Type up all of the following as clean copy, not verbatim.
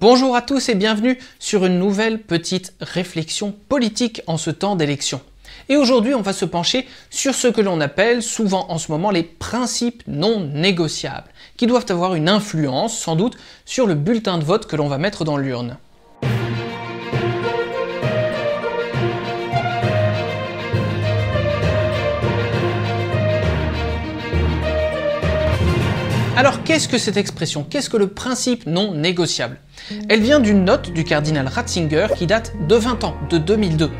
Bonjour à tous et bienvenue sur une nouvelle petite réflexion politique en ce temps d'élection. Et aujourd'hui, on va se pencher sur ce que l'on appelle souvent en ce moment les principes non négociables, qui doivent avoir une influence sans doute sur le bulletin de vote que l'on va mettre dans l'urne. Alors qu'est-ce que cette expression? Qu'est-ce que le principe non négociable? Elle vient d'une note du cardinal Ratzinger qui date de 20 ans, de 2002.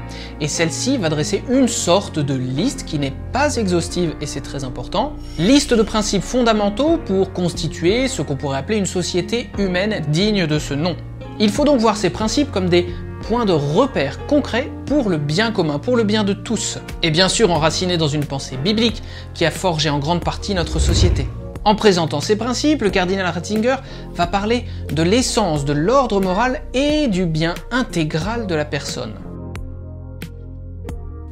Et celle-ci va dresser une sorte de liste qui n'est pas exhaustive, et c'est très important. Liste de principes fondamentaux pour constituer ce qu'on pourrait appeler une société humaine digne de ce nom. Il faut donc voir ces principes comme des points de repère concrets pour le bien commun, pour le bien de tous. Et bien sûr enracinés dans une pensée biblique qui a forgé en grande partie notre société. En présentant ces principes, le cardinal Ratzinger va parler de l'essence de l'ordre moral et du bien intégral de la personne.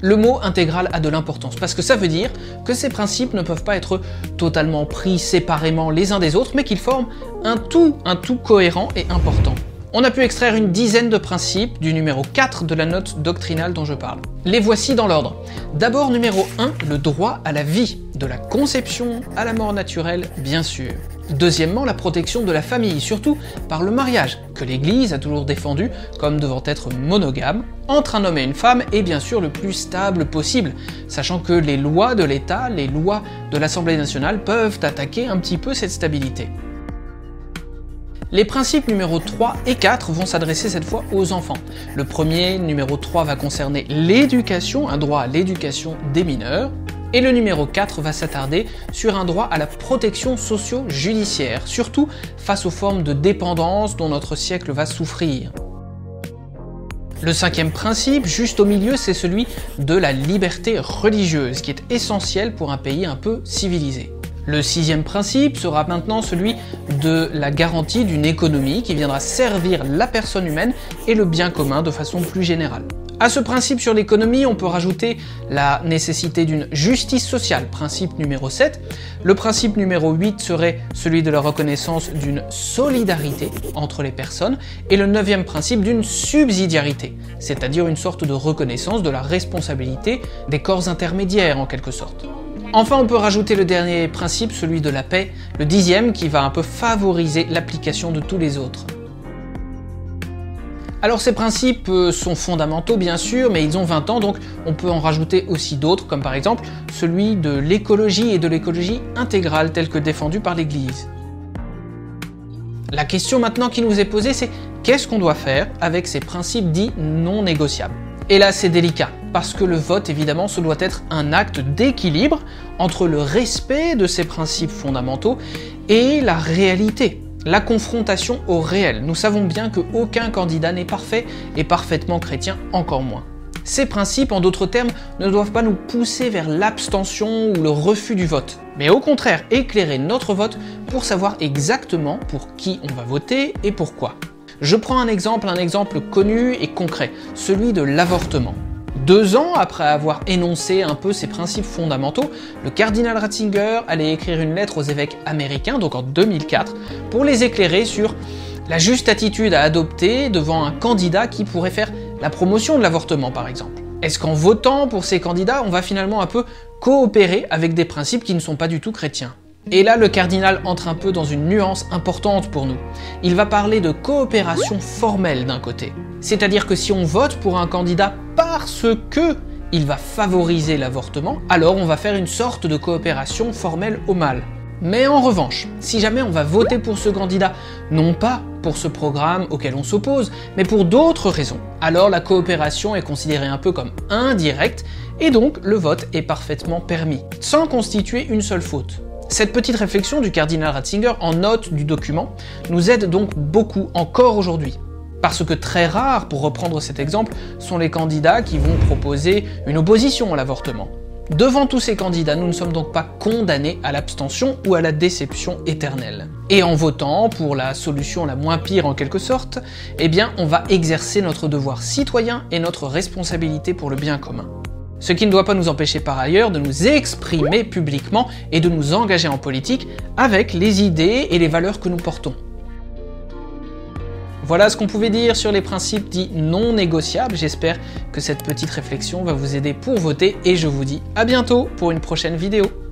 Le mot intégral a de l'importance parce que ça veut dire que ces principes ne peuvent pas être totalement pris séparément les uns des autres, mais qu'ils forment un tout cohérent et important. On a pu extraire une dizaine de principes du numéro 4 de la note doctrinale dont je parle. Les voici dans l'ordre. D'abord, numéro 1, le droit à la vie, de la conception à la mort naturelle, bien sûr. Deuxièmement, la protection de la famille, surtout par le mariage, que l'Église a toujours défendu comme devant être monogame, entre un homme et une femme, et bien sûr le plus stable possible, sachant que les lois de l'État, les lois de l'Assemblée nationale peuvent attaquer un petit peu cette stabilité. Les principes numéro 3 et 4 vont s'adresser cette fois aux enfants. Le premier, numéro 3, va concerner l'éducation, un droit à l'éducation des mineurs. Et le numéro 4 va s'attarder sur un droit à la protection socio-judiciaire, surtout face aux formes de dépendance dont notre siècle va souffrir. Le cinquième principe, juste au milieu, c'est celui de la liberté religieuse, qui est essentielle pour un pays un peu civilisé. Le sixième principe sera maintenant celui de la garantie d'une économie qui viendra servir la personne humaine et le bien commun de façon plus générale. À ce principe sur l'économie, on peut rajouter la nécessité d'une justice sociale, principe numéro 7. Le principe numéro 8 serait celui de la reconnaissance d'une solidarité entre les personnes, et le neuvième principe d'une subsidiarité, c'est-à-dire une sorte de reconnaissance de la responsabilité des corps intermédiaires en quelque sorte. Enfin, on peut rajouter le dernier principe, celui de la paix, le 10e, qui va un peu favoriser l'application de tous les autres. Alors ces principes sont fondamentaux bien sûr, mais ils ont 20 ans, donc on peut en rajouter aussi d'autres, comme par exemple celui de l'écologie et de l'écologie intégrale, tel que défendu par l'Église. La question maintenant qui nous est posée, c'est qu'est-ce qu'on doit faire avec ces principes dits non négociables? Et là c'est délicat, parce que le vote évidemment ce doit être un acte d'équilibre entre le respect de ces principes fondamentaux et la réalité, la confrontation au réel. Nous savons bien qu'aucun candidat n'est parfait et parfaitement chrétien encore moins. Ces principes, en d'autres termes, ne doivent pas nous pousser vers l'abstention ou le refus du vote, mais au contraire éclairer notre vote pour savoir exactement pour qui on va voter et pourquoi. Je prends un exemple connu et concret, celui de l'avortement. 2 ans après avoir énoncé un peu ces principes fondamentaux, le cardinal Ratzinger allait écrire une lettre aux évêques américains, donc en 2004, pour les éclairer sur la juste attitude à adopter devant un candidat qui pourrait faire la promotion de l'avortement par exemple. Est-ce qu'en votant pour ces candidats, on va finalement un peu coopérer avec des principes qui ne sont pas du tout chrétiens? Et là, le cardinal entre un peu dans une nuance importante pour nous. Il va parler de coopération formelle d'un côté. C'est-à-dire que si on vote pour un candidat parce que il va favoriser l'avortement, alors on va faire une sorte de coopération formelle au mal. Mais en revanche, si jamais on va voter pour ce candidat, non pas pour ce programme auquel on s'oppose, mais pour d'autres raisons, alors la coopération est considérée un peu comme indirecte, et donc le vote est parfaitement permis, sans constituer une seule faute. Cette petite réflexion du cardinal Ratzinger en note du document nous aide donc beaucoup encore aujourd'hui. Parce que très rares, pour reprendre cet exemple, sont les candidats qui vont proposer une opposition à l'avortement. Devant tous ces candidats, nous ne sommes donc pas condamnés à l'abstention ou à la déception éternelle. Et en votant pour la solution la moins pire en quelque sorte, eh bien on va exercer notre devoir citoyen et notre responsabilité pour le bien commun. Ce qui ne doit pas nous empêcher par ailleurs de nous exprimer publiquement et de nous engager en politique avec les idées et les valeurs que nous portons. Voilà ce qu'on pouvait dire sur les principes dits non négociables. J'espère que cette petite réflexion va vous aider pour voter et je vous dis à bientôt pour une prochaine vidéo.